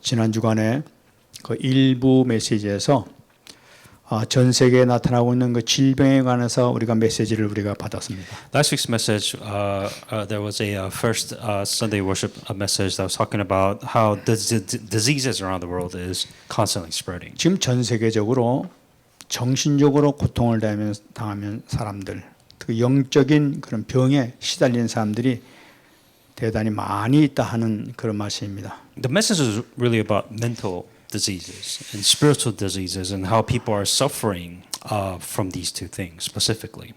지난 주간에 그 일부 메시지에서 전 세계에 나타나고 있는 그 질병에 관해서 우리가 메시지를 우리가 받았습니다. Last week's message, there was a first Sunday worship message that was talking about how the diseases around the world is constantly spreading. 지금 전 세계적으로 정신적으로 고통을 당하면 사람들, 그 영적인 그런 병에 시달리는 사람들이 대단히 많이 있다 하는 그런 말씀입니다. The message is really about mental diseases and spiritual diseases and how people are suffering from these two things specifically.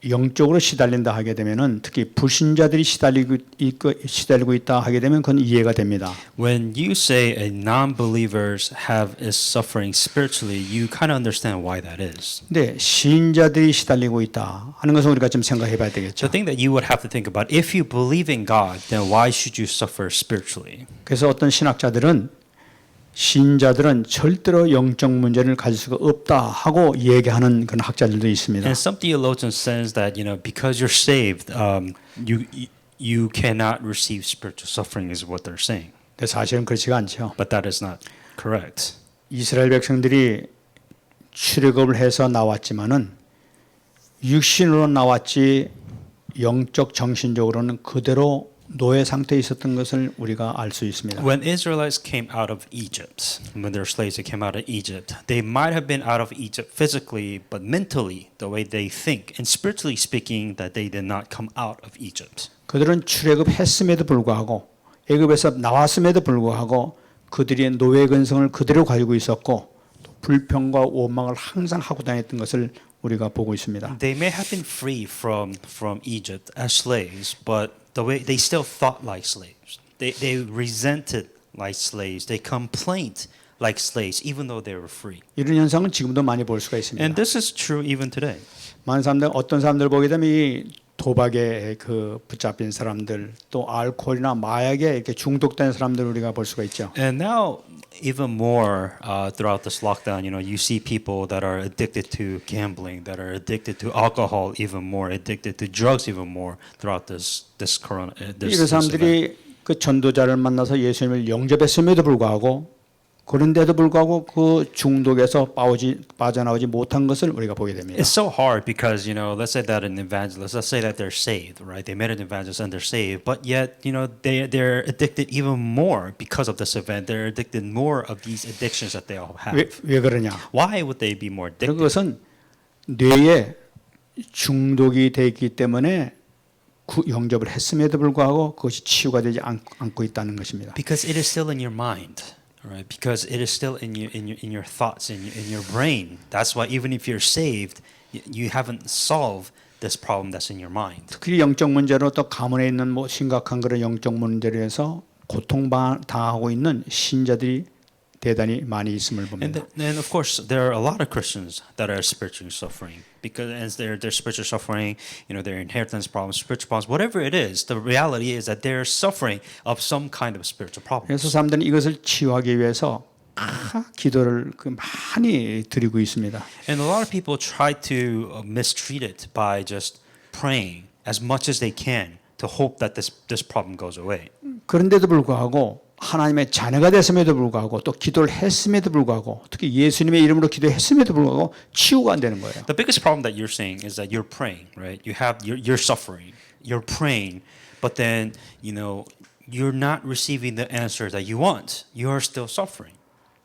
영적으로 시달린다 하게 되면은 특히 불신자들이 시달리고 있다 하게 되면 그건 이해가 됩니다. When you say a non-believers is suffering spiritually, you kind of understand why that is. 근데 신자들이 시달리고 있다 하는 것은 우리가 좀 생각해 봐야 되겠죠. The thing that you would have to think about, if you believe in God, then why should you suffer spiritually? 그래서 어떤 신학자들은 신자들은 절대로 영적 문제를 가질 수가 없다 하고 얘기하는 그런 학자들도 있습니다. And some theologians says that because you're saved, you cannot receive spiritual suffering is what they're saying. 근데 사실은 그렇지가 않죠. But that is not correct. 이스라엘 백성들이 출애굽을 해서 나왔지만은 육신으로 나왔지 영적 정신적으로는 그대로 노예 상태에 있었던 것을 우리가 알 수 있습니다. When Israelites came out of Egypt, when they were slaves, they came out of Egypt. They might have been out of Egypt physically, but mentally, the way they think, and spiritually speaking, that they did not come out of Egypt. 그들은 출애굽했음에도 불구하고 애굽에서 나왔음에도 불구하고 그들의 노예 근성을 그대로 가지고 있었고 또 불평과 원망을 항상 하고 다녔던 것을 우리가 보고 있습니다. They may have been free from Egypt as slaves, but the way they still thought like slaves. They resented like slaves. They complained like slaves, even though they were free. 이런 현상은 지금도 많이 볼 수가 있습니다. And this is true even today. 많은 사람들 어떤 사람들 보게 되면 이 도박에 그 붙잡힌 사람들 또 알코올이나 마약에 이렇게 중독된 사람들 우리가 볼 수가 있죠. And now, even more throughout this lockdown, you see people that are addicted to gambling, that are addicted to alcohol, even more addicted to drugs, even more throughout this corona. 이런 사람들이 그 전도자를 만나서 예수님을 영접했음에도 불구하고 그런데도 불구하고 그 중독에서 빠져나오지 못한 것을 우리가 보게 됩니다. It's so hard because let's say that an evangelist, let's say that they're saved, right? They met an evangelist and they're saved, but yet they're addicted even more because of this event. They're addicted more of these addictions that they all have. 왜 그러냐? Why would they be more addicted? 그것은 뇌에 중독이 돼 있기 때문에 영접을 했음에도 불구하고 그것이 치유가 되지 않고 있다는 것입니다. Because it is still in your mind. Right, because it is still in your thoughts, in your brain. That's why even if you're saved, you haven't solved this problem that's in your mind. 특히 영적 문제로 또 가문에 있는 심각한 그런 영적 문제로 해서 고통당하고 있는 신자들이 대단히 많이 있음을 봅니다. And of course, there are a lot of Christians that are spiritually suffering because as they're spiritual suffering, their inheritance problems, spiritual problems, whatever it is. The reality is that they're suffering of some kind of spiritual problem. 그래서 사람들은 이것을 치유하기 위해서 기도를 많이 드리고 있습니다. And a lot of people try to mistreat it by just praying as much as they can to hope that this problem goes away. 그런데도 불구하고 하나님의 자녀가 됐음에도 불구하고 또 기도를 했음에도 불구하고 특히 예수님의 이름으로 기도했음에도 불구하고 치유가 안 되는 거예요. The biggest problem that you're saying is that you're praying, right? You're suffering, you're praying, but then you're not receiving the answer that you want. You are still suffering.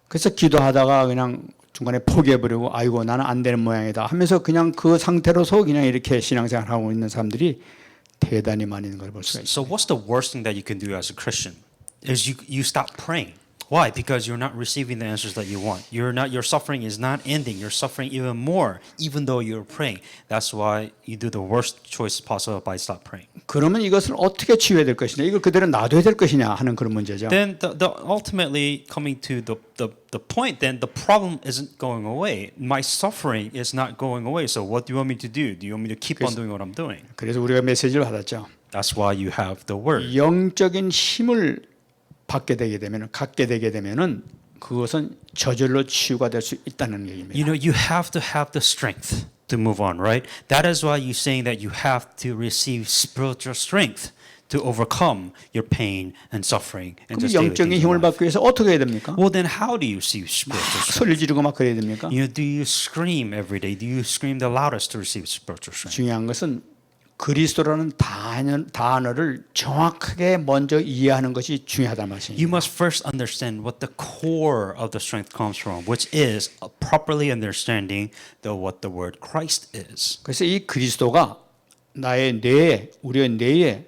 그래서 기도하다가 그냥 중간에 포기해버리고 아이고 나는 안 되는 모양이다 하면서 그냥 그 상태로서 그냥 이렇게 신앙생활하고 있는 사람들이 대단히 많이 있는 걸 볼 수가 있어요. So what's the worst thing that you can do as a Christian? Is you stop praying. Why? Because you're not receiving the answers that you want. Your suffering is not ending. You're suffering even more, even though you're praying. That's why you do the worst choice possible by stop praying. 그러면 이것을 어떻게 치유해야 될 것이냐, 이걸 그대로 놔둬야 될 것이냐 하는 그런 문제죠. Then the ultimately coming to the point, then the problem isn't going away. My suffering is not going away. So what do you want me to do? Do you want me to keep on doing what I'm doing? 그래서 우리가 메시지를 받았죠. That's why you have the word. 영적인 힘을 갖게 되게 되면은 그것은 저절로 치유가 될 수 있다는 얘기입니다. You have to have the strength to move on, right? That is why you're saying that you have to receive spiritual strength to overcome your pain and suffering and 그럼 just daily 영적인 things in 힘을 life. 받기 위해서 어떻게 해야 됩니까? Well, then how do you receive spiritual strength? 소리 지르고 막 그래야 됩니까? You know, do you scream every day? Do you scream the loudest to receive spiritual strength? 중요한 것은 그리스도라는 단어를 정확하게 먼저 이해하는 것이 중요하다는 말씀입니다. You must first understand what the core of the strength comes from, which is properly understanding what the word Christ is. 그래서 이 그리스도가 나의 뇌에, 우리의 뇌에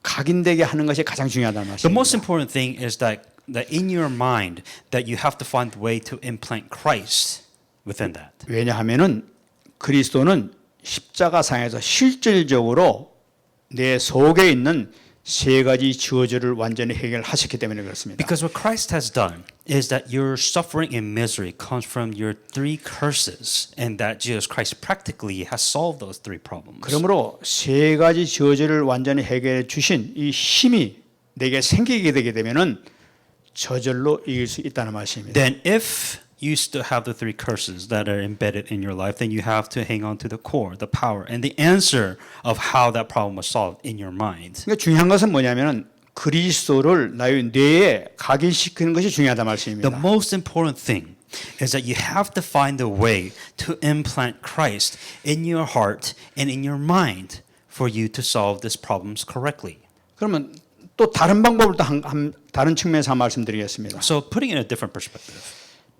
각인되게 하는 것이 가장 중요하다는 The most 말씀입니다. important thing is that in your mind that you have to find a way to implant Christ within that. 왜냐하면은 그리스도는 십자가상에서 실질적으로 내 속에 있는 세 가지 저주를 완전히 해결하셨기 때문에 그렇습니다. Because what Christ has done is that your suffering and misery comes from your three curses, and that Jesus Christ practically has solved those three problems. 그러므로 세 가지 저주를 완전히 해결해 주신 이 힘이 내게 생기게 되게 되면은 저절로 이길 수 있다는 말씀입니다. Then if you still have the three curses that are embedded in your life, then you have to hang on to the core, the power, and the answer of how that problem was solved in your mind. 그러니까 중요한 것은 뭐냐면은 그리스도를 나의 뇌에 각인시키는 것이 중요하다 The 말씀입니다. most important thing is that you have to find a way to implant Christ in your heart and in your mind for you to solve these problems correctly. 그러면 또 다른 방법을 또 다른 측면에서 한 말씀드리겠습니다. So putting it in a different perspective.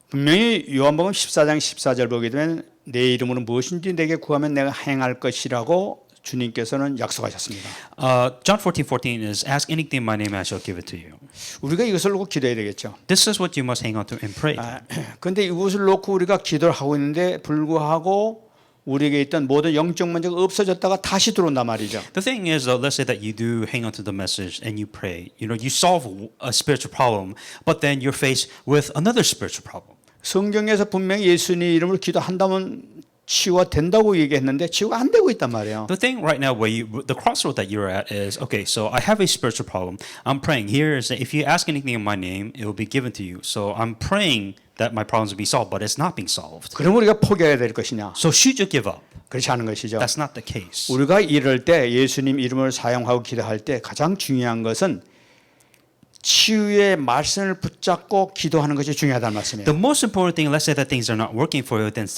분명히 요한복음 14장 14절 보게 되면 내 이름으로 무엇인지 내게 구하면 내가 행할 것이라고 주님께서는 약속하셨습니다. John 14:14 is ask anything in my name I shall give it to you. 우리가 이것을 놓고 기도해야 되겠죠. This is what you must hang on to and pray. 그런데 이것을 놓고 우리가 기도를 하고 있는데 불구하고 우리에게 있던 모든 영적 문제가 없어졌다가 다시 들어온단 말이죠. The thing is, let's say that you do hang on to the message and you pray. You know, you solve a spiritual problem, but then you're faced with another spiritual problem. 성경에서 분명히 예수님 이름으로 기도한다면 치유가 된다고 얘기했는데 치유가 안 되고 있단 말이에요. The thing right now, the crossroad that you're at is, okay, so I have a spiritual problem. I'm praying. Here is that if you ask anything in my name, it will be given to you. So I'm praying that my problems will be solved, but it's not being solved. 그럼 우리가 포기해야 될 것이냐? So should you give up? 그렇지 않은 것이죠. That's not the case. 우리가 이럴 때 예수님 이름을 사용하고 기도할 때 가장 중요한 것은 치유의 말씀을 붙잡고 기도하는 것이 중요하다는 말씀이에요. The most important thing, let's say that things are not working for you, then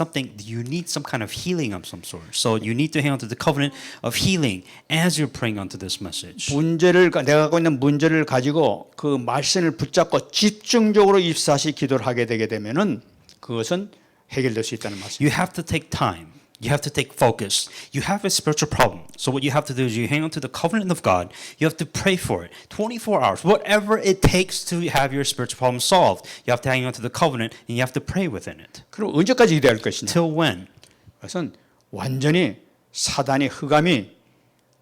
you need some kind of healing of some sort. So you need to hang on to the covenant of healing as you're praying onto this message. 내가 갖고 있는 문제를 가지고 그 말씀을 붙잡고 집중적으로 24시 기도를 하게 되게 되면은 그것은 해결될 수 있다는 말씀이에요. You have to take time. You have to take focus. You have a spiritual problem. So what you have to do is you hang on to the covenant of God. You have to pray for it. 24 hours. Whatever it takes to have your spiritual problem solved. You have to hang on to the covenant and you have to pray within it. 그럼 언제까지 기도할 것이냐? Till when? 그것은 완전히 사단의 흑암이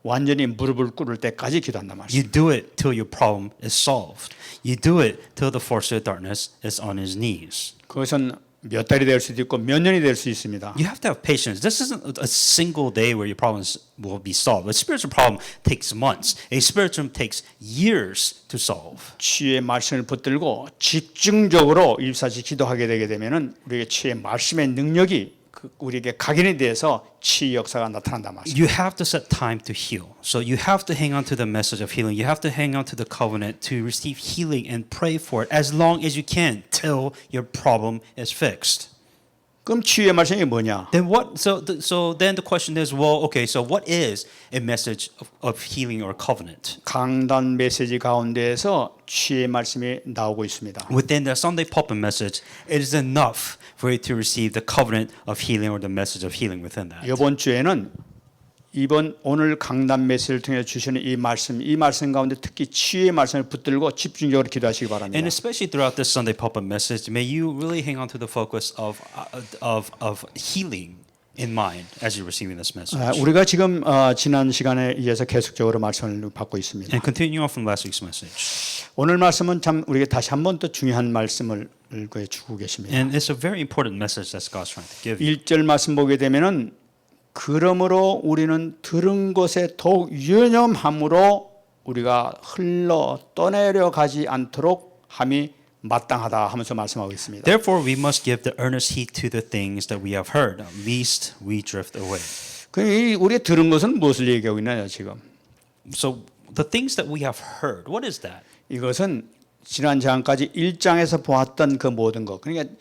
완전히 무릎을 꿇을 때까지 기도한단 말이에요. You do it till your problem is solved. You do it till the force of darkness is on his knees. 그것은 몇 달이 될 수도 있고 몇 년이 될 수 있습니다. You have to have patience. This isn't a single day where your problems will be solved. A spiritual problem takes months. A spiritual problem takes years to solve. 치유의 말씀을 붙들고 집중적으로 24시 기도하게 되게 되면은 우리의 치유의 말씀의 능력이 우리에게 각인이 돼서 치유 역사가 나타난단 말이에요. You have to set time to heal. So you have to hang on to the message of healing. You have to hang on to the covenant to receive healing and pray for it as long as you can till your problem is fixed. 그럼 치유의 말씀이 뭐냐? Then what? So then the question is, well, okay. So what is a message of healing or covenant? 강단 메시지 가운데에서 치유의 말씀이 나오고 있습니다. Within the Sunday pulpit message, it is enough for you to receive the covenant of healing or the message of healing within that. 이번 주에는 오늘 강단 메시지를 통해 주시는 이 말씀 가운데 특히 치유의 말씀을 붙들고 집중적으로 기도하시기 바랍니다. And especially throughout this Sunday pulpit message, may you really hang on to the focus of healing in mind as you're receiving this message. 우리가 지금 지난 시간에 이어서 계속적으로 말씀을 받고 있습니다. And continuing on from last week's message. 오늘 말씀은 참 우리에게 다시 한 번 더 중요한 말씀을 주고 계십니다. And it's a very important message that God's trying to give you. 1절 말씀 보게 되면은 그러므로 우리는 들은 것에 더욱 유념함으로 우리가 흘러 떠내려 가지 않도록 함이 마땅하다 하면서 말씀하고 있습니다. Therefore, we must give the earnest heed to the things that we have heard, lest we drift away. 우리가 들은 것은 무엇을 얘기하고 있나요 지금? So, the things that we have heard, what is that? 이것은 지난 장까지 1장에서 보았던 그 모든 것. 그러니까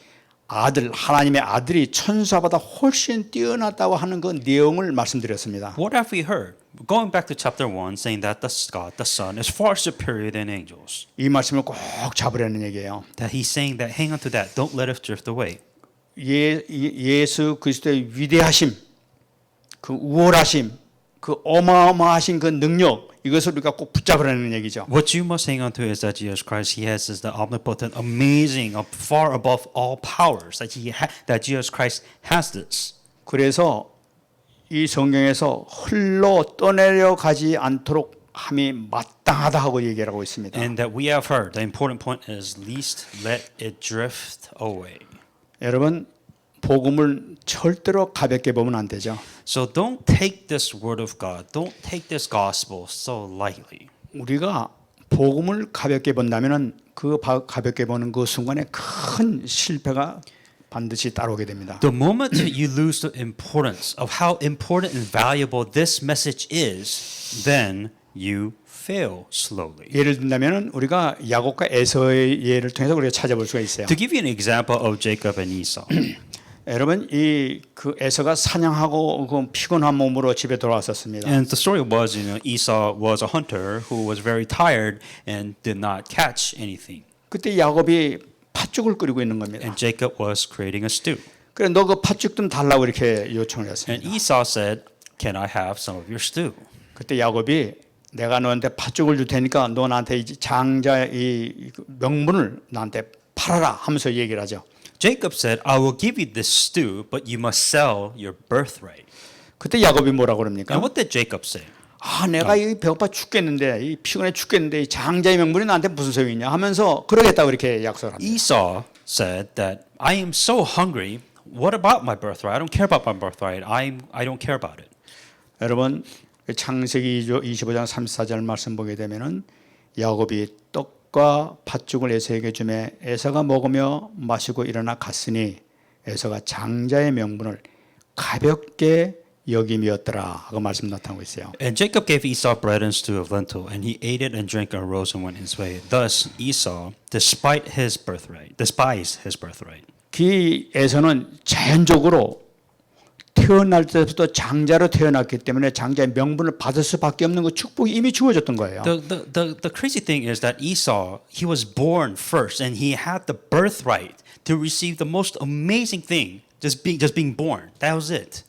아들, 하나님의 아들이 천사보다 훨씬 뛰어났다고 하는 그 내용을 말씀드렸습니다. What have we heard? Going back to chapter 1, saying that God, the Son, is far superior than angels. 이 말씀을 꼭 잡으라는 얘기예요. That he's saying that hang on to that, don't let us drift away. 예수 그리스도의 위대하심, 그 우월하심, 그 어마어마하신 그 능력, 이것을 우리가 꼭 붙잡으라는 얘기죠. What you must hang on to is that Jesus Christ, He has is the omnipotent, amazing, far above all powers. That Jesus Christ has this. 그래서 이 성경에서 흘러 떠내려 가지 않도록 함이 마땅하다 하고 얘기를 하고 있습니다. And that we have heard, the important point is least let it drift away. 여러분, 복음을 절대로 가볍게 보면 안 되죠. So don't take this word of God, don't take this gospel so lightly. 우리가 복음을 가볍게 본다면은 그 가볍게 보는 그 순간에 큰 실패가 반드시 따라오게 됩니다. The moment you lose the importance of how important and valuable this message is, then you fail slowly. 예를 든다면은 우리가 야곱과 에서의 예를 통해서 우리가 찾아볼 수가 있어요. To give you an example of Jacob and Esau. 여러분 이 그 에서가 사냥하고 그 피곤한 몸으로 집에 돌아왔었습니다. And the story was, Esau was a hunter who was very tired and did not catch anything. 그때 야곱이 팥죽을 끓이고 있는 겁니다. And Jacob was creating a stew. 그래 너 그 팥죽 좀 달라고 이렇게 요청을 And 했습니다. Esau said, "Can I have some of your stew?" 그때 야곱이 내가 너한테 팥죽을 줄 테니까 너 나한테 이 장자의 이 명분을 나한테 팔아라 하면서 얘기를 하죠. Jacob said, "I will give you this stew, but you must sell your birthright." 그때 야곱이 뭐라고 And 그럽니까? what did Jacob say? 아 내가 이 배고파 죽겠는데 이 피곤해 죽겠는데 이 장자의 명분이 나한테 무슨 소용이냐 하면서 그러겠다고 이렇게 약속을 합니다. Esau said that I am so hungry. What about my birthright? I don't care about my birthright. I don't care about it. 여러분 창세기 25장 34절 말씀 보게 되면은 야곱이 떡과 팥죽을 에서에게 주매 에서가 먹으며 마시고 일어나 갔으니 에서가 장자의 명분을 가볍게 여김이었더라 하고 말씀 나타나고 있어요. And Jacob gave Esau bread and stew of lentil, and he ate it and drank and arose and went his way. Thus Esau, despised his birthright. 그 에서는 자연적으로 태어날 때부터 장자로 태어났기 때문에 장자의 명분을 받을 수밖에 없는 그 축복이 이미 주어졌던 거예요. The crazy thing is that Esau, he was born first, and he had the birthright to receive the most amazing thing, just being born. That was it.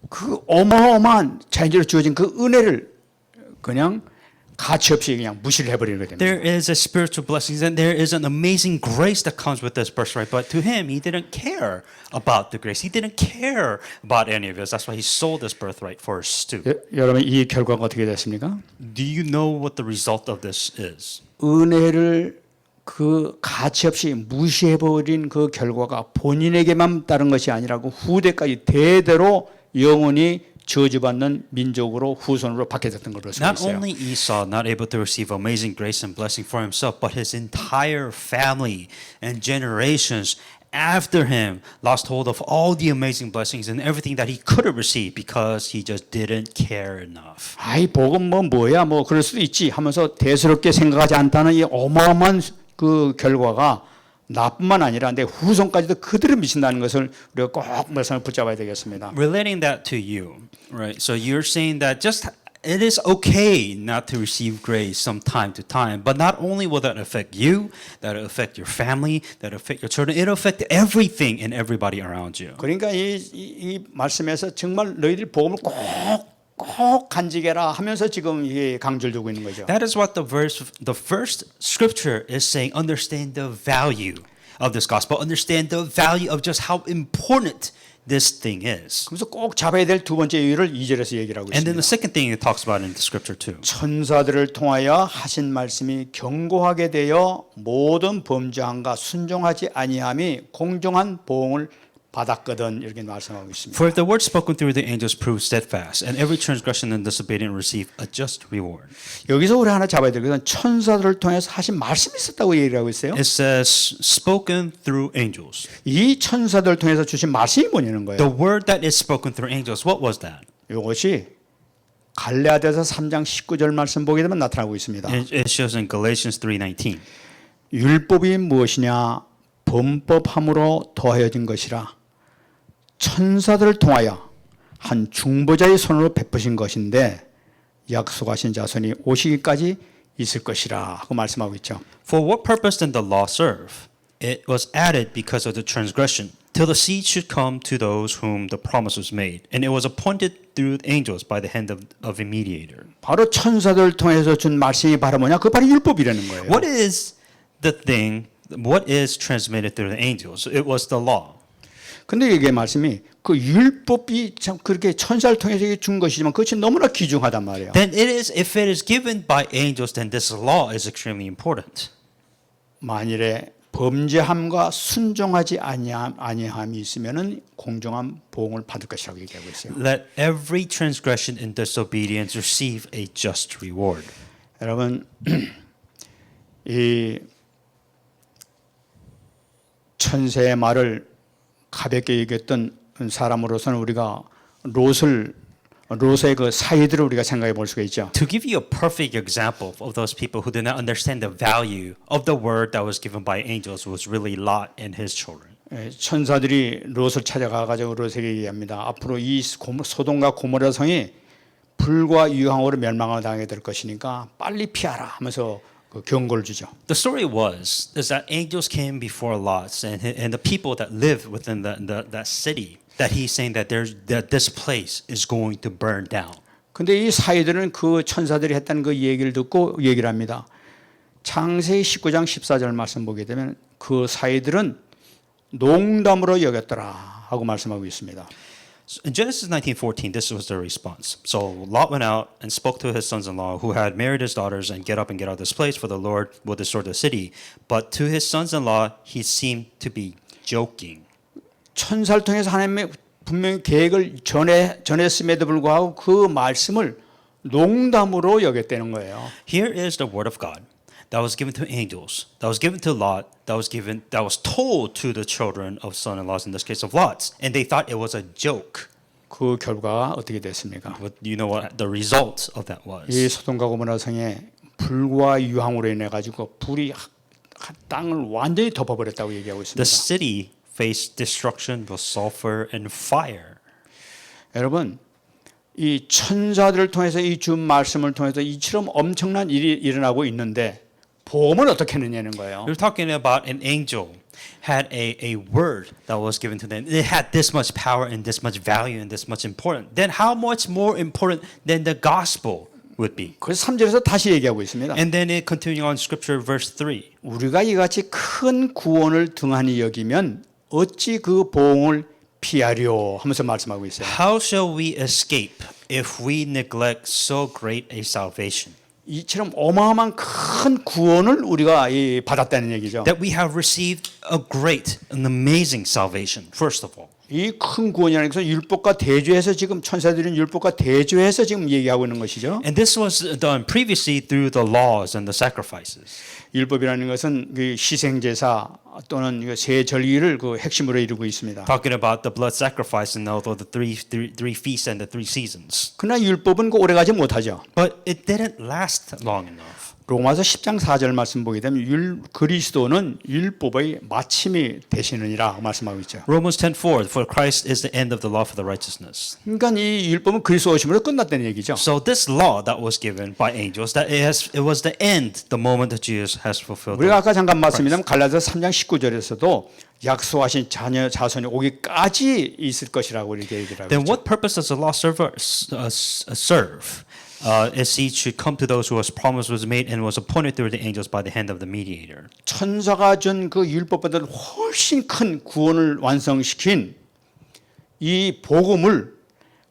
그 어마어마한 자연적으로 주어진 그 은혜를 그냥 가치 없이 그냥 무시를 해버리는 거예요. There is a spiritual blessing, and there is an amazing grace that comes with this birthright. But to him, he didn't care about the grace. He didn't care about any of this. That's why he sold this birthright for a stew. 여러분 이 결과가 어떻게 됐습니까? Do you know what the result of this is? 은혜를 그 가치 없이 무시해버린 그 결과가 본인에게만 따른 것이 아니라 그 후대까지 대대로 영원히 저주받는 민족으로 후손으로 바뀌어졌던 걸 볼 수가 Not 있어요. only Esau not able to receive amazing grace and blessing for himself, but his entire family and generations after him lost hold of all the amazing blessings and everything that he could have received because he just didn't care enough. 아이 복음 뭐야 뭐 그럴 수도 있지 하면서 대수롭게 생각하지 않다는 이 어마어마한 그 결과가 나뿐만 아니라 내 후손까지도 그대로 미친다는 것을 우리가 꼭 말씀을 붙잡아야 되겠습니다. Relating that to you, right? So you're saying that just it is okay not to receive grace from time to time, but not only will that affect you, that'll affect your family, that'll affect your children, it'll affect everything and everybody around you. 그러니까 이 말씀에서 정말 너희들 복음을 꼭 간직해라 하면서 지금 이게 강조를 두고 있는 거죠. That is what the first scripture is saying. Understand the value of this gospel. Understand the value of just how important this thing is. 그래서 꼭 잡아야 될 두 번째 이유를 2절에서 얘기를 하고 And then the 있습니다. second thing it talks about in the scripture too. 천사들을 통하여 하신 말씀이 경고하게 되어 모든 범죄함과 순종하지 아니함이 공정한 보응을 받았거든 이렇게 말씀하고 있습니다. For if the word spoken through the angels proved steadfast, and every transgression and disobedience receive a just reward. 여기서 우리 하나 잡아야 될 것은 천사들을 통해서 하신 말씀이 있었다고 얘기를 하고 있어요. It says spoken through angels. 이 천사들을 통해서 주신 말씀이 뭐냐는 The 거예요. word that is spoken through angels, what was that? 이것이 갈라디아서 3장 19절 말씀 보게 되면 나타나고 있습니다. It shows in Galatians 3:19. 율법이 무엇이냐? 범법함으로 더하여진 것이라 천사들을 통하여 한 중보자의 손으로 베푸신 것인데 약속하신 자손이 오시기까지 있을 것이라 하고 말씀하고 있죠. For what purpose did the law serve? It was added because of the transgression, till the seed should come to those whom the promise was made, and it was appointed through angels by the hand of a mediator. 바로 천사들을 통해서 준 말씀이 바로 뭐냐? 그 바로 율법이라는 거예요. What is the thing? What is transmitted through the angels? It was the law. 근데 이게 말씀이 그 율법이 참 그렇게 천사를 통해서 준 것이지만 그것이 너무나 귀중하단 말이에요. Then it is, if it is given by angels, then this law is extremely important. 만일에 범죄함과 순종하지 아니함이 있으면은 공정한 보응을 받을 것이라고 얘기하고 있어요. Let every transgression and disobedience receive a just reward. 여러분 이 천세의 말을 가볍게 얘기했던 사람으로서는 우리가 롯의 그 사이들을 우리가 생각해 볼 수가 있죠. To give you a perfect example of those people who did not understand the value of the word that was given by angels was really Lot and his children. 천사들이 롯을 찾아가 가지고 롯에게 얘기합니다. 앞으로 이 소돔과 고모라 성이 불과 유황으로 멸망을 당하게 될 것이니까 빨리 피하라 하면서 그 경고를 주죠. The story is that angels came before Lot and the people that lived within that city. That he's saying that this place is going to burn down. 근데 이 사이들은 그 천사들이 했다는 그 얘기를 듣고 얘기를 합니다. 창세기 19장 14절 말씀 보게 되면 그 사이들은 농담으로 여겼더라 하고 말씀하고 있습니다. In Genesis 19:14, this was their response. So Lot went out and spoke to his sons-in-law who had married his daughters and get up and get out of this place, for the Lord will destroy the city. But to his sons-in-law, he seemed to be joking. 천사를 통해서 하나님의 분명히 계획을 전했음에도 불구하고 그 말씀을 농담으로 여겼다는 거예요. Here is the word of God that was given to angels, that was given to Lot, that was told to the children of son-in-laws, in this case of Lot's, and they thought it was a joke. 그 결과가 어떻게 됐습니까? But you know what the result of that was? 이 소돔과 고모라 성에 불과 유황으로 인해 가지고 불이 땅을 완전히 덮어버렸다고 얘기하고 있습니다. The city faced destruction with sulfur and fire. 여러분, 이 천사들을 통해서 이 준 말씀을 통해서 이처럼 엄청난 일이 일어나고 있는데 보험은 어떻게 했느냐는 거예요. We're talking about an angel had a word that was given to them. It had this much power and this much value and this much important. Then how much more important than the gospel would be? 그래서 3절에서 다시 얘기하고 있습니다. And then it continuing on scripture verse 3. 우리가 이같이 큰 구원을 등한히 여기면 어찌 그 보응을 피하려 하면서 말씀하고 있어요. How shall we escape if we neglect so great a salvation? 이처럼 어마어마한 큰 구원을 우리가 받았다는 얘기죠. That we have received a great and amazing salvation, first of all. 이 큰 구원이라는 것은 율법과 대조해서 지금 천사들은 율법과 대조해서 지금 얘기하고 있는 것이죠. And this was done previously through the laws and the sacrifices. 율법이라는 것은 그 희생 제사 또는 세 절기를 그 핵심으로 이루고 있습니다. Talking about the blood sacrifice and also the three feasts and the 3 seasons. 그러나 율법은 그 오래가지 못하죠. But it didn't last long enough. 로마서 10장 4절 말씀 보게 되면 그리스도는 율법의 마침이 되시느니라 말씀하고 있죠. Romans 10:4 For Christ is the end of the law for the righteousness. 그러니까 이 율법은 그리스도 오심으로 끝났다는 얘기죠. So this law that was given by angels, that it was the end, the moment that Jesus has fulfilled. 우리가 아까 잠깐 말씀드린 갈라디아서 3장 19절에서도 약속하신 자손이 오기까지 있을 것이라고 이렇게 얘기를 하고 Then 있죠. what purpose does the law serve? A seed should come to those whose promise was made and was appointed through the angels by the hand of the mediator. 천사가 준 그 율법보다 훨씬 큰 구원을 완성시킨 이 복음을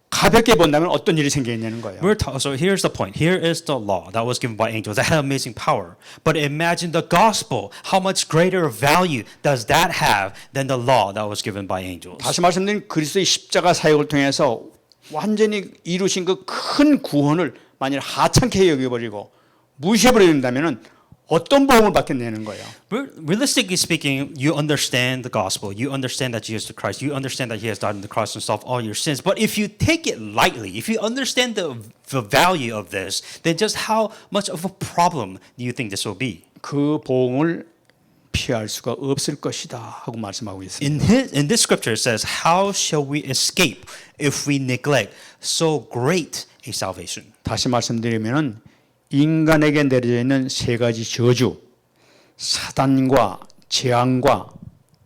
가볍게 본다면 어떤 일이 생기겠냐는 거예요. So here's the point. Here is the law that was given by angels that had amazing power. But imagine the gospel. How much greater value does that have than the law that was given by angels? 다시 말씀드린 그리스도의 십자가 사역을 통해서 완전히 이루신 그 큰 구원을 만일 하찮게 여겨버리고 무시해버린다면 어떤 보험을 받겠냐는 거예요. Realistically speaking, you understand the gospel. You understand that Jesus Christ. You understand that He has died on the cross and solved all your sins. But if you take it lightly, if you understand the value of this, then just how much of a problem do you think this will be? 그 보응을 피할 수가 없을 것이다 하고 말씀하고 있습니다. In this scripture, it says, "How shall we escape if we neglect so great a salvation?" 다시 말씀드리면은 인간에게 내려져 있는 세 가지 저주, 사단과 재앙과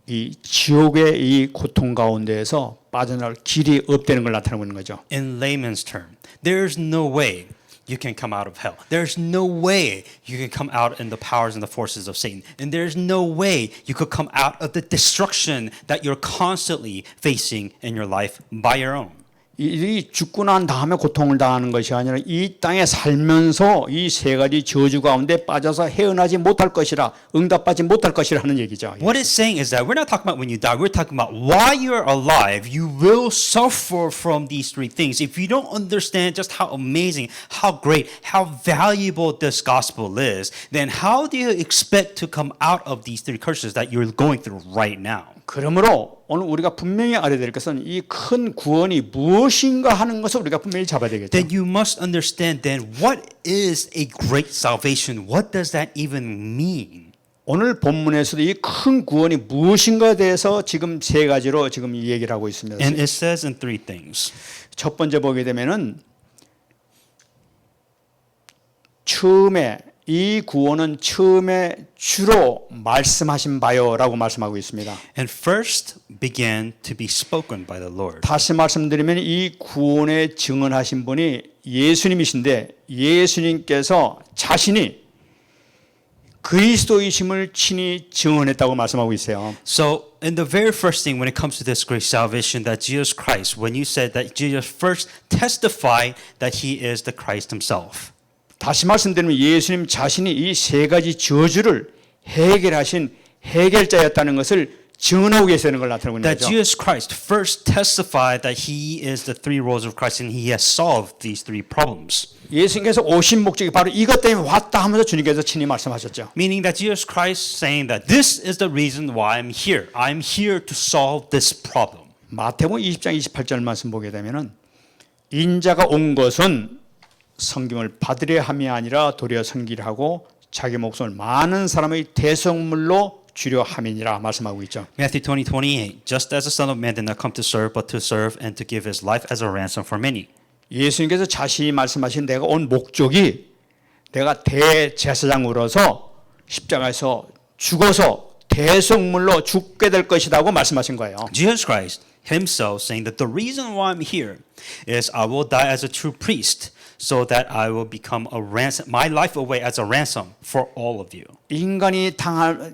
이 지옥의 이 고통 가운데에서 빠져나올 길이 없다는 걸 나타내고 있는 거죠. In layman's term, there's no way you can come out of hell. There's no way you can come out in the powers and the forces of Satan. And there's no way you could come out of the destruction that you're constantly facing in your life by your own. 이 죽고 난 다음에 고통을 당하는 것이 아니라 이 땅에 살면서 이 세 가지 저주 가운데 빠져서 헤어나지 못할 것이라 응답받지 못할 것이라 하는 얘기죠. What it's saying is that we're not talking about when you die. We're talking about while you're alive, you will suffer from these three things. If you don't understand just how amazing, how great, how valuable this gospel is, then how do you expect to come out of these three curses that you're going through right now? 그러므로 오늘 우리가 분명히 알아야 될 것은 이 큰 구원이 무엇인가 하는 것을 우리가 분명히 잡아야 되겠죠. Then you must understand then what is a great salvation? What does that even mean? 오늘 본문에서도 이 큰 구원이 무엇인가에 대해서 지금 세 가지로 지금 이 얘기를 하고 있습니다. And it says in three things. 첫 번째 보게 되면은 처음에 이 구원은 처음에 주로 말씀하신 바요라고 말씀하고 있습니다. And first began to be spoken by the Lord. 다시 말씀드리면 이 구원에 증언하신 분이 예수님이신데 예수님께서 자신이 그리스도이심을 친히 증언했다고 말씀하고 있어요. So, in the very first thing when it comes to this great salvation, that Jesus Christ, when you said that Jesus first testified that He is the Christ Himself. 다시 말씀드리면 예수님 자신이 이 세 가지 저주를 해결하신 해결자였다는 것을 증언하고 계시는 걸 나타내고 있는 That 거죠. Jesus Christ first testified that He is the three roles of Christ and He has solved these three problems. 예수님께서 오신 목적이 바로 이것 때문에 왔다 하면서 주님께서 친히 말씀하셨죠. Meaning that Jesus Christ saying that this is the reason why I'm here. I'm here to solve this problem. 마태복음 20장 28절 말씀 보게 되면은 인자가 온 것은 섬김을 받으려 함이 아니라 도리어 섬기려 하고 자기 목숨을 많은 사람의 대성물로 주려 함이니라 말씀하고 있죠. Matthew 20:28. Just as the Son of Man did not come to serve, but to serve and to give His life as a ransom for many. 예수님께서 자신이 말씀하신 내가 온 목적이 내가 대제사장으로서 십자가에서 죽어서 대성물로 죽게 될 것이라고 말씀하신 거예요. Jesus Christ Himself saying that the reason why I'm here is I will die as a true priest so that I will become a ransom, my life away as a ransom for all of you. 인간이 당할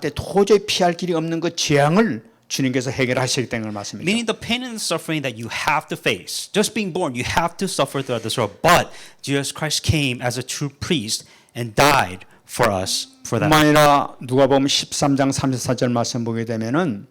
때 도저히 피할 길이 없는 그 재앙을 주님께서 해결하시겠다는 걸 말씀입니다. Meaning the pain and the suffering that you have to face. Just being born, you have to suffer throughout this world. But Jesus Christ came as a true priest and died for us for that. 뿐만 아니라 누가복음 13장 34절 말씀 보게 되면은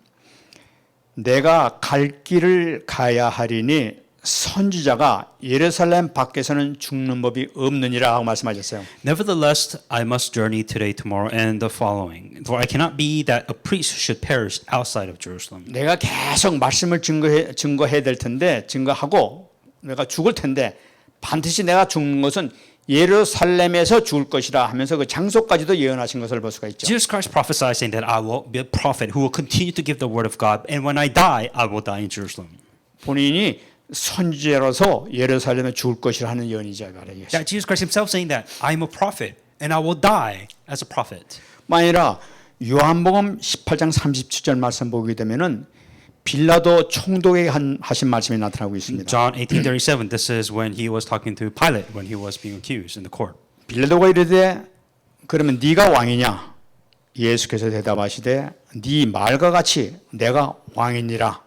내가 갈 길을 가야 하리니 선지자가 예루살렘 밖에서는 죽는 법이 없느니라 하고 말씀하셨어요. Nevertheless, I must journey today, tomorrow, and the following. For I cannot be that a priest should perish outside of Jerusalem. 내가 계속 말씀을 증거해야 될 텐데 증거하고 내가 죽을 텐데 반드시 내가 죽는 것은 예루살렘에서 죽을 것이라 하면서 그 장소까지도 예언하신 것을 볼 수가 있죠. Jesus Christ prophesied saying that I will be a prophet who will continue to give the word of God, and when I die, I will die in Jerusalem. 본인이 선지자로서 예루살렘에 죽을 것이라 하는 예언이죠. That Jesus Christ Himself saying that I am a prophet and I will die as a prophet. 아니라 요한복음 18장 37절 말씀 보게 되면은 빌라도 총독에게 하신 말씀이 나타나고 있습니다. John 18:37. This is when He was talking to Pilate when he was being accused in the court. 빌라도가 이르되 그러면 네가 왕이냐? 예수께서 대답하시되 네 말과 같이 내가 왕이니라.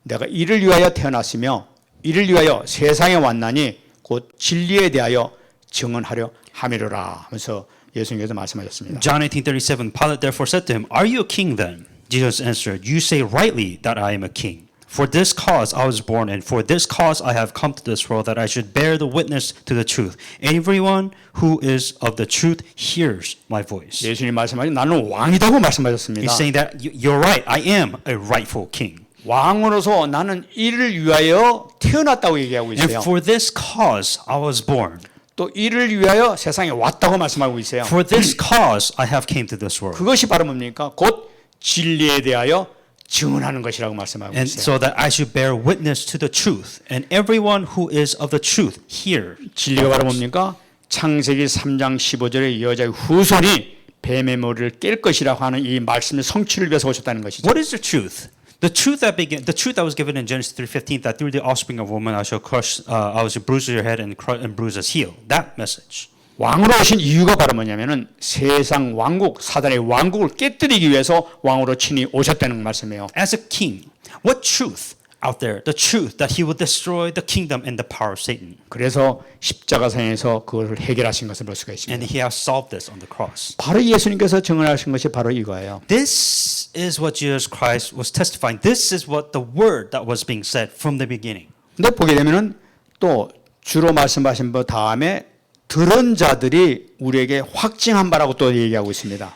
내가 이를 위하여 태어났으며 이를 위하여 세상에 왔나니 곧 진리에 대하여 증언하려 함이로라 하면서 예수님께서 말씀하셨습니다. John 18:37. Pilate therefore said to him, Are you a king then? Jesus answered, You say rightly that I am a king. For this cause I was born, and for this cause I have come to this world, that I should bear the witness to the truth. Everyone who is of the truth hears my voice. 예수님 말씀하신 나는 왕이다고 말씀하셨습니다. He's saying that you're right, I am a rightful king. 왕으로서 나는 이를 위하여 태어났다고 얘기하고 And 있어요. for this cause I was born. 또 이를 위하여 세상에 왔다고 말씀하고 있어요. For this cause I have came to this world. 그것이 바로 뭡니까? 곧 진리에 대하여 증언하는 것이라고 말씀하고 And 있어요. so that I should bear witness to the truth. And everyone who is of the truth hear. 진리가 바로 뭡니까? 창세기 3장 15절에 여자의 후손이 뱀의 머리를 깰 것이라고 하는 이 말씀의 성취를 위해서 오셨다는 것이죠. What is the truth? The truth that was given in Genesis 3:15, that through the offspring of woman I shall bruise your head and bruise his heel. That message. 왕으로 오신 이유가 바로 뭐냐면은 세상 왕국, 사단의 왕국을 깨뜨리기 위해서 왕으로 친히 오셨다는 말씀이에요. As a king, what truth out there? The truth that he will destroy the kingdom and the power of Satan. 그래서 십자가상에서 그것을 해결하신 것을 볼 수가 있습니다. And he has solved this on the cross. 바로 예수님께서 증언하신 것이 바로 이거예요. This is what Jesus Christ was testifying. This is what the word that was being said from the beginning. 근데 보게 되면은 또 주로 말씀하신 바 다음에 들은 자들이 우리에게 확증한 바라고 또 얘기하고 있습니다.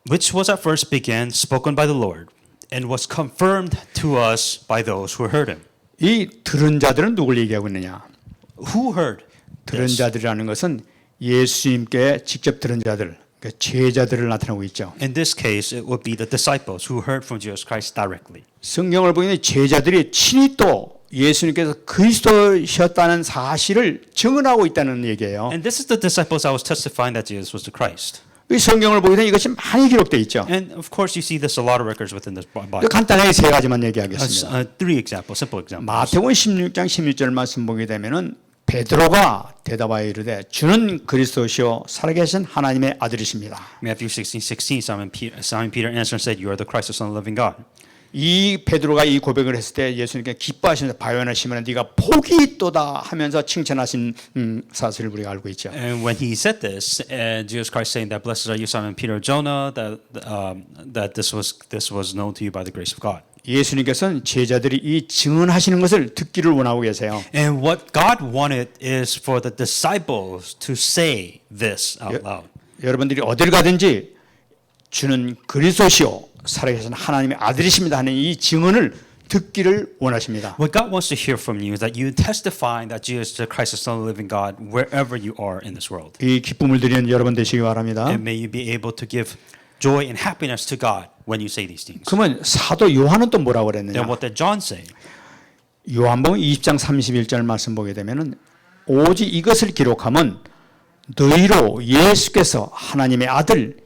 Which was at first began, spoken by the Lord, and was confirmed to us by those who heard him. 이 들은 자들은 누굴 얘기하고 있느냐? Who heard? 들은 this? 자들이라는 것은 예수님께 직접 들은 자들, 그러니까 제자들을 나타내고 있죠. In this case, it would be the disciples who heard from Jesus Christ directly. 성경을 보면 제자들이 친히 또 예수님께서 그리스도셨다는 사실을 증언하고 있다는 얘기예요. And this is the disciples that was testifying that Jesus was the Christ. 이 성경을 보게 되면 이것이 많이 기록되어 있죠. And of course, you see this a lot of records within this Bible. 간단하게 세 가지만 얘기하겠습니다. Three examples, simple examples. 마태복음 16장 16절 말씀 보게 되면은 베드로가 대답하여 이르되 주는 그리스도시요 살아계신 하나님의 아들이십니다. Matthew 16:16, Simon Peter answered and said, "You are the Christ, the Son of the living God." 이 베드로가 이 고백을 했을 때 예수님께 기뻐하시면서 바요나 시몬아 네가 복이 있도다 하면서 칭찬하신 사실을 우리가 알고 있죠. And when he said this, Jesus Christ saying that, "Blessed are you, Simon Peter, Jonah," that this was known to you by the grace of God. 예수님께서는 제자들이 이 증언하시는 것을 듣기를 원하고 계세요. And what God wanted is for the disciples to say this out loud. 여러분들이 어딜 가든지 주는 그리스도시요 살아계신 하나님의 아들이십니다 하는 이 증언을 듣기를 원하십니다. What God wants to hear from you is that you testify that Jesus Christ is the Son of the living God wherever you are in this world. 이 기쁨을 드리는 여러분 되시기 바랍니다. And may you be able to give joy and happiness to God when you say these things. 그러면 사도 요한은 또 뭐라고 그랬느냐? Then what did John say? 요한복음 20장 31절 말씀 보게 되면은 오직 이것을 기록하면 너희로 예수께서 하나님의 아들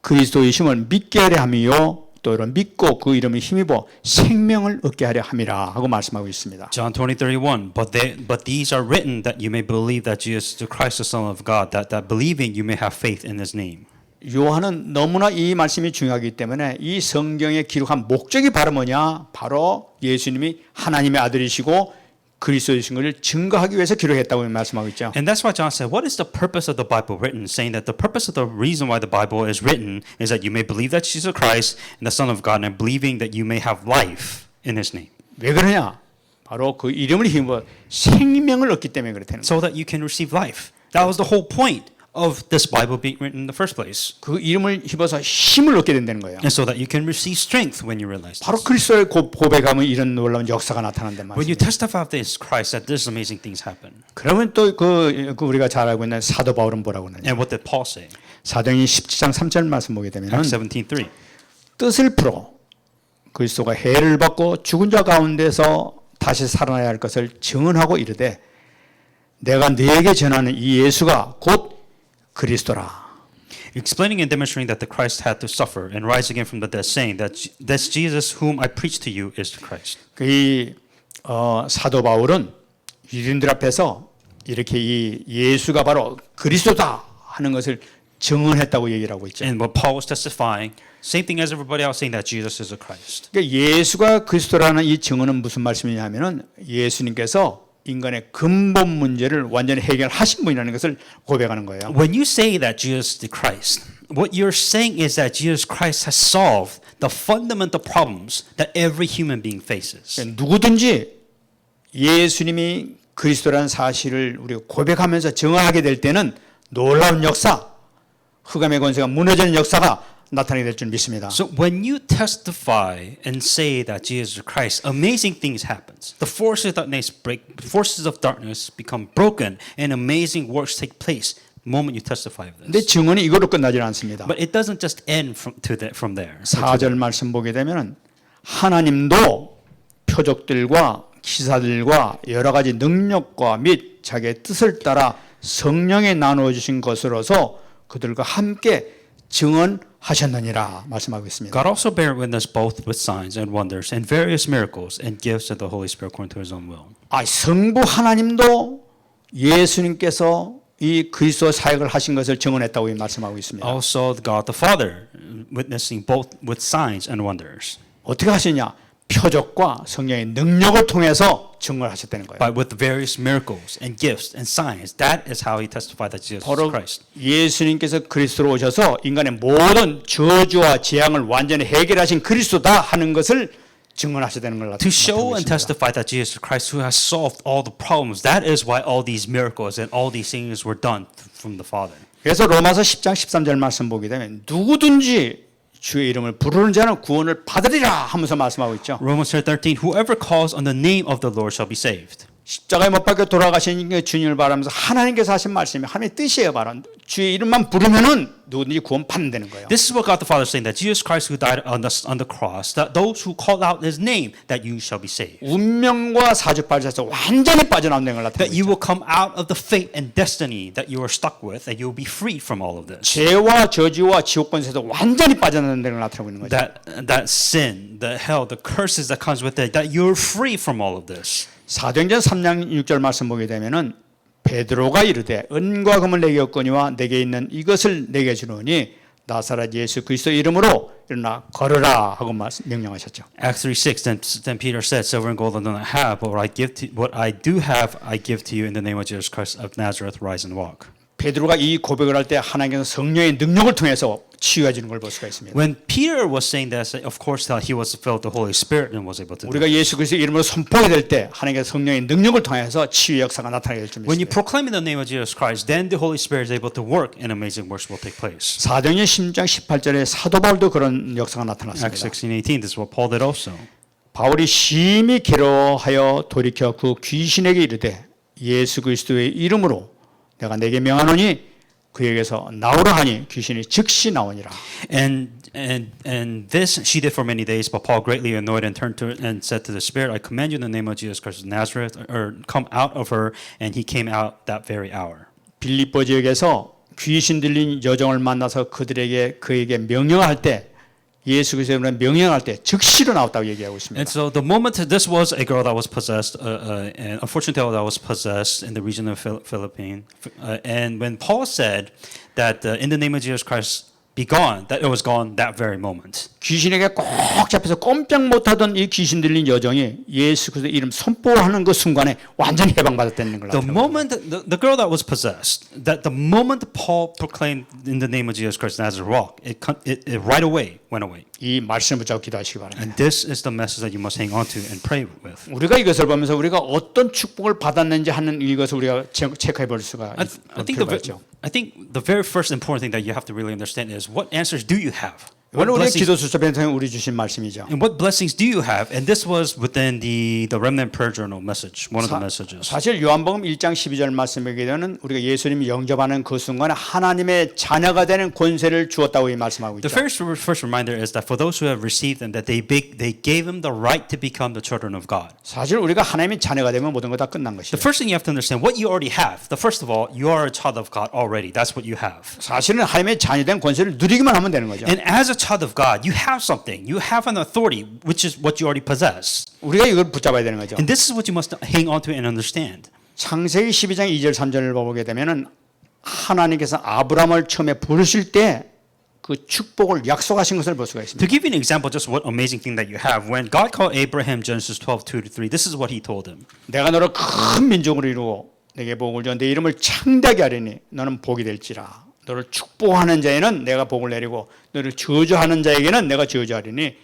그리스도이심을 믿게 하려 함이요 또 이런 믿고 그 이름을 힘입어 생명을 얻게 하려 함이라 하고 말씀하고 있습니다. John 20:31. But these are written that you may believe that Jesus the Christ, the Son of God, that believing you may have faith in His name. 요한은 너무나 이 말씀이 중요하기 때문에 이 성경에 기록한 목적이 바로 뭐냐? 바로 예수님이 하나님의 아들이시고 그리스도이신 것을 증거하기 위해서 기록했다고 말씀하고 있죠. And that's why John said, what is the purpose of the Bible written? Saying that the purpose of the reason why the Bible is written is that you may believe that Jesus Christ and the Son of God, and believing that you may have life in His name. 왜 그러냐? 바로 그 이름을 힘입어 생명을 얻기 때문에 그렇다는 거예요. So that you can receive life. That was the whole point of this Bible being written in the first place. 그 이름을 힘입어서 힘을 얻게 된다는 거예요. And so that you can receive strength when you realize 바로 this. 그리스도의 고백하면 이런 놀라운 역사가 나타난단 When you 말이에요. testify of this Christ, that these amazing things happen. 그러면 또 그 우리가 잘 알고 있는 사도 바울은 뭐라고 하느냐? And what did Paul say? 사도행전 17장 3절 말씀 보게 되면 Acts 17:3. 뜻을 풀어 그리스도가 해를 받고 죽은 자 가운데서 다시 살아나야 할 것을 증언하고 이르되 내가 네게 전하는 이 예수가 곧 그리스도라. Explaining and demonstrating that the Christ had to suffer and rise again from the dead, saying that this Jesus whom I preach to you is the Christ. 이 사도 바울은 유대인들 앞에서 이렇게 이 예수가 바로 그리스도다 하는 것을 증언했다고 얘기를 하고 있죠. And what Paul was testifying, same thing as everybody else, saying that Jesus is the Christ. 그러니까 예수가 그리스도라는 이 증언은 무슨 말씀이냐면은 예수님께서 인간의 근본 문제를 완전히 해결하신 분이라는 것을 고백하는 거예요. When you say that Jesus is the Christ, what you're saying is that Jesus Christ has solved the fundamental problems that every human being faces. 누구든지 예수님이 그리스도라는 사실을 우리가 고백하면서 증언하게 될 때는 놀라운 역사, 흑암의 권세가 무너지는 역사가 나타나게 될 줄 믿습니다. So when you testify and say that Jesus is Christ, amazing things happens. The forces of darkness become broken, and amazing works take place the moment you testify of 근데 this. 증언이 이거로 끝나지 않습니다. But it doesn't just end from there. 4절 말씀 보게 되면은 하나님도 표적들과 기사들과 여러 가지 능력과 및 자기의 뜻을 따라 성령에 나누어 주신 것으로서 그들과 함께 증언하셨느니라 말씀하고 있습니다. God also bear witness both with signs and wonders and various miracles and gifts of the Holy Spirit according to His own will. 성부 하나님도 예수님께서 이 그리스도 사역을 하신 것을 증언했다고 말씀하고 있습니다. Also, God the Father witnessing both with signs and wonders. 어떻게 하시냐? 표적과 성령의 능력을 통해서 증언하셨다는 거예요. But with various miracles and gifts and signs, that is how He testified that Jesus is 바로 Christ. 예수님께서 그리스도로 오셔서 인간의 모든 저주와 재앙을 완전히 해결하신 그리스도다 하는 것을 증언하셨다는 걸 To show and 나타내고 있습니다. testify that Jesus Christ who has solved all the problems, that is why all these miracles and all these things were done from the Father. 그래서 로마서 10장 13절 말씀 보게 되면 누구든지 주의 이름을 부르는 자는 구원을 받으리라 하면서 말씀하고 있죠. Romans 13, whoever calls on the name of the Lord shall be saved. 십자가에 못 박혀 돌아가신 주님을 바라면서 하나님께서 하신 말씀이 하나님의 뜻이에요. 바로 주의 이름만 부르면은 누구든지 구원 받는다는 거예요. This is what God the Father is saying, that Jesus Christ who died on the cross, that those who call out His name, that you shall be saved. 운명과 사주팔자에서 완전히 빠져나온다는 걸 나타내고 That you 있죠. will come out of the fate and destiny that you are stuck with, that you will be freed from all of this. 죄와 저주와 지옥 권세에서 완전히 빠져나온다는 걸 나타내고 있는 거죠. That sin, the hell, the curses that comes with it, that you're free from all of this. 사도행전 3장 6절 말씀 보게 되면은 베드로가 이르되 은과 금을 내게 얻거니와 내게 있는 이것을 내게 주노니 나사렛 예수 그리스도 이름으로 일어나 걸으라 하고 명령하셨죠. Acts 3:6. Then Peter said, "Silver and gold I do not have, but what I do have, I give to you in the name of Jesus Christ of Nazareth. Rise and walk." 베드로가 이 고백을 할 때 하나님께서 성령의 능력을 통해서 치유해지는 걸 볼 수가 있습니다. When Peter was saying that, of course, he was filled with the Holy Spirit and was able to do it. 우리가 예수 그리스도 이름으로 선포하게 될 때 하나님께서 성령의 능력을 통해서 치유 역사가 나타나게 될 줄 When you 믿습니다. proclaim in the name of Jesus Christ, then the Holy Spirit is able to work and amazing works will take place. 사도행전 10장 18절에 사도 바울도 그런 역사가 Acts 나타났습니다. 16:18. This is what Paul did also. 바울이 심히 괴로워하여 돌이켜 그 귀신에게 이르되 예수 그리스도의 이름으로 내가 내게 명하노니 그에게서 나오라 하니 귀신이 즉시 나오니라. And this she did for many days, but Paul greatly annoyed and turned to and said to the spirit, "I command you in the name of Jesus Christ of Nazareth, or come out of her." And he came out that very hour. 빌립보 지역에서 귀신 들린 여종을 만나서 그에게 명령할 때 예수 그리스도의 명령할 때 즉시로 나왔다고 얘기하고 있습니다. And so the moment this was a girl that was possessed, an unfortunate girl that was possessed in the region of Philippines, and when Paul said that in the name of Jesus Christ be gone, that it was gone that very moment. 귀신에게 꼭 잡혀서 꼼짝 못하던 이 귀신 들린 여종이 예수 그리스도 이름 선포하는 그 순간에 완전히 해방받았다는 걸 The 나타내고 moment the girl that was possessed, that the moment Paul proclaimed in the name of Jesus Christ Nazareth walk, it right away went away. 이 말씀을 붙잡고 기도하시기 바랍니다. And this is the message that you must hang on to and pray with. 우리가 이것을 보면서 우리가 어떤 축복을 받았는지 하는 이것을 우리가 체크해 볼 수가 있죠. I think the very first important thing that you have to really understand is what answers do you have? 이건 우리의 기도 수첩에 우리 주신 말씀이죠. And what blessings do you have? And this was within the Remnant Prayer Journal message, one of the messages. 사실 요한복음 1장 12절 말씀에 되는 우리가 예수님이 영접하는 그 순간에 하나님의 자녀가 되는 권세를 주었다고 말씀하고 The 있죠. first reminder is that for those who have received them, that they gave them the right to become the children of God. 사실 우리가 하나님의 자녀가 되면 모든 거 다 끝난 것이에요. The first thing you have to understand, what you already have. The first of all, you are a child of God already. That's what you have. 사실은 하나님의 자녀된 권세를 누리기만 하면 되는 거죠. And as a child of God, you have something. You have an authority, which is what you already possess. 우리가 이걸 붙잡아야 되는 거죠. And this is what you must hang on to and understand. 창세기 12장 2절 3절을 보게 되면은 하나님께서 아브라함을 처음에 부르실 때 그 축복을 약속하신 것을 볼 수가 있습니다. To give you an example, just what amazing thing that you have. When God called Abraham, Genesis 12:2-3, this is what He told him. 내가 너를 큰 민족으로 이루고 내게 복을 줘 내 이름을 창대하게 하리니 너는 복이 될지라 너를 축복하는 자에는 내가 복을 내리고 너를 저주하는 자에게는 내가 저주하리니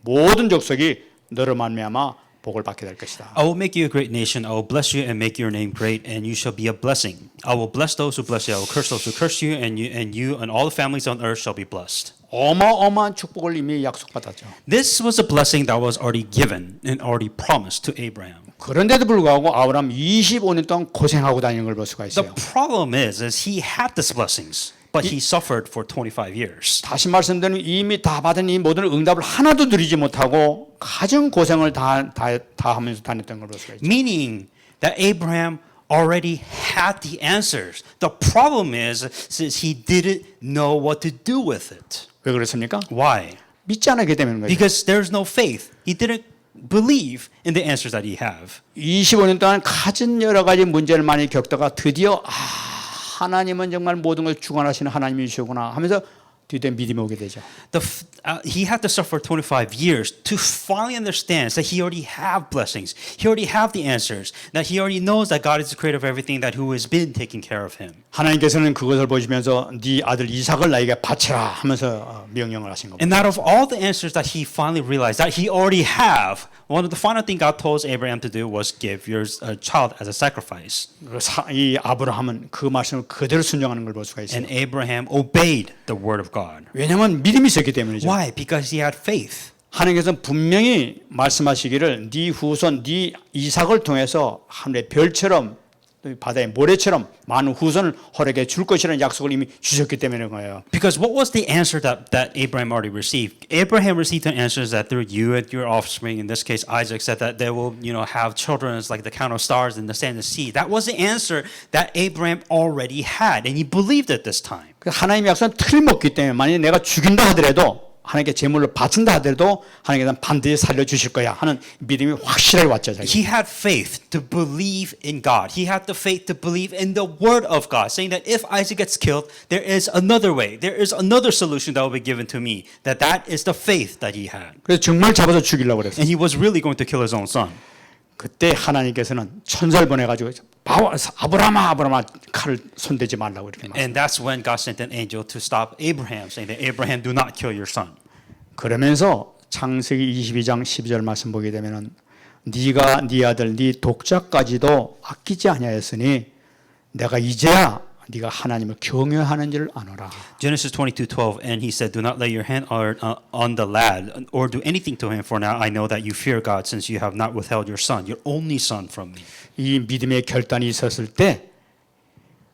모든 족속이 너를 말미암아 복을 받게 될 것이다. I will make you a great nation. I will bless you and make your name great, and you shall be a blessing. I will bless those who bless you. I will curse those who curse you, and you and all the families on earth shall be blessed. 어마어마한 축복을 이미 약속받았죠. This was a blessing that was already given and already promised to Abraham. 그런데도 불구하고 아브라함 25년 동안 고생하고 다니는 걸 볼 수가 The 있어요. problem is he had these blessings, but he suffered for 25 years. 다시 말씀드리면 이미 다 받은 이 모든 응답을 하나도 누리지 못하고 가정 고생을 다 하면서 다녔던 걸 볼 수가 있죠. Meaning that Abraham already had the answers. The problem is he didn't know what to do with it. 왜 그렇습니까? Why? 믿지 않았기 때문인 거예요. Because there's no faith. He didn't believe in the answers that he have. 25년 동안 가진 여러 가지 문제를 많이 겪다가 드디어 하나님은 정말 모든 걸 주관하시는 하나님이시구나 하면서 드디어 믿음이 오게 되죠. He had to suffer 25 years to finally understand that he already have blessings. He already have the answers. That he already knows that God is the creator of everything, that who has been taking care of him. 하나님께서는 그것을 보시면서 네 아들 이삭을 나에게 바치라 하면서 명령을 하신 겁니다. And out of all the answers that he finally realized that he already have, one of the final thing God told Abraham to do was give your child as a sacrifice. 이 아브라함은 그 말씀을 그대로 순종하는 걸 볼 수가 있어요. And Abraham obeyed the word of God. 왜냐하면 믿음이 있었기 때문이죠. Why? Because he had faith. 하나님께서는 분명히 말씀하시기를 네 후손, 네 이삭을 통해서 하늘의 별처럼 바다의 모래처럼 많은 후손을 허락해 줄 것이라는 약속을 이미 주셨기 때문인 거예요. Because what was the answer that Abraham already received? Abraham received the answers that through you and your offspring, in this case Isaac, said that they will, have children as like the count of stars in the sand and the sea. That was the answer that Abraham already had, and he believed it this time. 하나님의 약속은 틀림없기 때문에 만약에 내가 죽인다 하더라도 하나님께 제물을 바친다 하더라도 하나님께서는 반드시 살려주실 거야 하는 믿음이 확실하게 왔죠. 자기. He had faith to believe in God. He had the faith to believe in the word of God, saying that if Isaac gets killed, there is another way. There is another solution that will be given to me. That is the faith that he had. 그래서 정말 잡아서 죽이려고 그랬어요. And he was really going to kill his own son. 그때 하나님께서는 천사를 보내가지고 아브라함아 칼을 손대지 말라고 이렇게 말. And that's when God sent an angel to stop Abraham, saying that Abraham, do not kill your son. 그러면서 창세기 22장 12절 말씀 보게 되면은 네가 네 아들 네 독자까지도 아끼지 아니하였으니 내가 이제야 네가 하나님을 경외하는 줄을 아노라. Genesis 22:12, and he said, "Do not lay your hand on the lad, or do anything to him, for now I know that you fear God, since you have not withheld your son, your only son, from me." 이 믿음의 결단이 있었을 때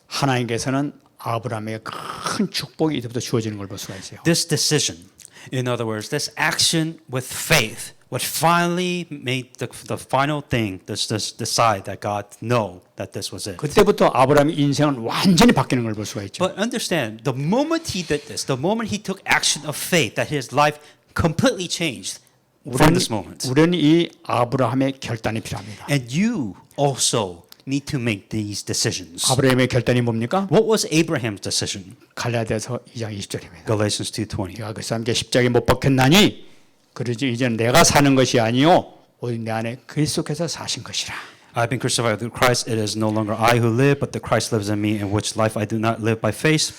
하나님께서는 아브라함에게 큰 축복이 이때부터 주어지는 걸 볼 수가 있어요. This decision, in other words, this action with faith, what finally made the final thing, this decide that God know that this was it. 그때부터 아브라함의 인생은 완전히 바뀌는 걸 볼 수가 있죠. But understand, the moment he did this, the moment he took action of faith, that his life completely changed from this moment. 우리는 이 아브라함의 결단이 필요합니다. And you also need to make these decisions. 아브라함의 결단이 뭡니까? What was Abraham's decision? 갈라디아서 2장 20절입니다. Galatians 2:20. 내가 그 사람께 십자가에 못 박혔나니 그러지 이제는 내가 사는 것이 아니요 오직 내 안에 그리스도께서 사신 것이라. I've been crucified with Christ. It is no longer I who live, but the Christ lives in me, in which life I do not live by flesh,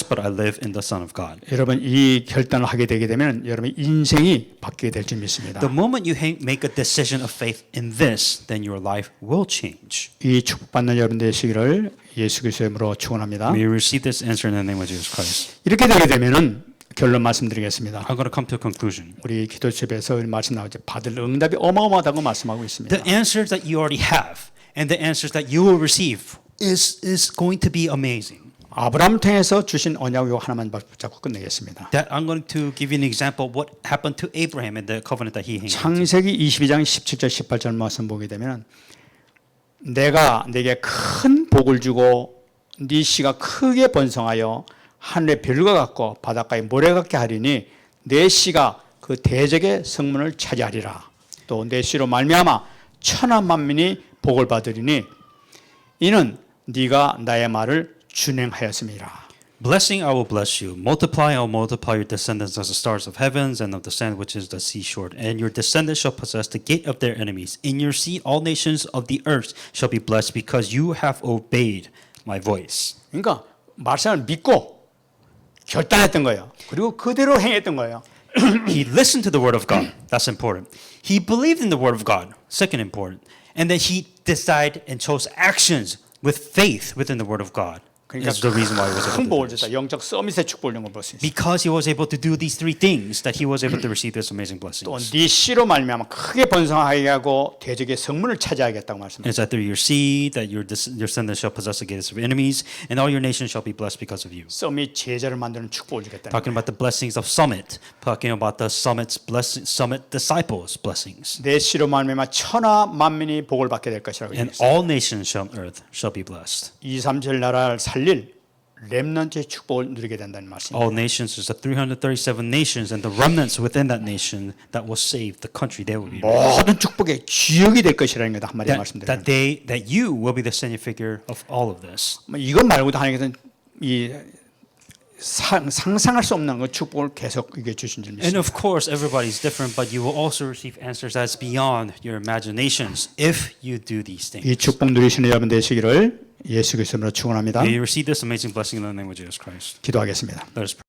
but I live in the Son of God. 여러분 이 결단을 하게 되게 되면 여러분의 인생이 바뀌게 될 줄 믿습니다. The moment you make a decision of faith in this, then your life will change. 이 축복받는 여러분 되시기를 예수 그리스도의 이름으로 축원합니다. May you receive this answer in the name of Jesus Christ. 이렇게 되게 되면은 결론 말씀드리겠습니다. I'm going to come to a conclusion. 우리 기도집에서 말씀 나오죠. 받을 응답이 어마어마하다고 말씀하고 있습니다. The answers that you already have and the answers that you will receive is going to be amazing. 아브라함을 통해서 주신 언약 요 하나만 붙잡고 끝내겠습니다. That I'm going to give you an example of what happened to Abraham and the covenant that he had. 창세기 22장 17절 18절 말씀 보게 되면 내가 네게 큰 복을 주고 네 씨가 크게 번성하여 하늘의 별과 같고 바닷가의 모래 같게 하리니 내 씨가 그 대적의 성문을 차지하리라. 또 내 씨로 말미암아 천하 만민이 복을 받으리니 이는 네가 나의 말을 준행하였음이라. Blessing I will bless you. Multiply I will multiply your descendants as the stars of heavens and of the sand which is the seashore. And your descendants shall possess the gate of their enemies. In your seed all nations of the earth shall be blessed because you have obeyed my voice. 그러니까 말씀을 믿고 결단했던 거예요. 그리고 그대로 행했던 거예요. He listened to the word of God. That's important. He believed in the word of God. Second important. And then he decided and chose actions with faith within the word of God. 그러니까 Is the reason why he was able 큰 to do 복을 this. 줬다. 영적 서밋의 축복을 준 걸 볼 수 있어요. Because he was able to do these three things, that he was able to receive this amazing 또 blessings. 네 씨로 말미암아 크게 번성하게 하고 대적의 성문을 차지하겠다고 말씀합니다. And it's that through your seed, that your descendants shall possess the gates of enemies, and all your nations shall be blessed because of you. 서밋 제자를 만드는 축복을 주겠다는 Talking about the blessings of Summit, talking about the Summit's blessing, Summit disciples' blessings. 내 씨로 말미암아 천하 만민이 복을 받게 될 것이라고 And 얘기했어요. all nations on earth shall be blessed. 2, 3절 나라를 살릴 렘넌트의 축복을 누리게 된다는 말씀입니다. All nations is the 337 nations and the remnants within that nation that will save the country they will be. 모든 축복의 주역이 될 것이라는 것 한마디 말씀드려요. That you will be the sending figure of all of this. 이것 말고도 하나님께서는 이 상상할 수 없는 그 축복을 계속 이게 주신 줄 And 믿습니다. of course, everybody's different, but you will also receive answers that's beyond your imaginations if you do these things. 이 축복 누리시는 여러분 되시기를 예수 그리스도로 축원합니다. May you receive this amazing blessing in the name of Jesus Christ. 기도하겠습니다. Let us pray.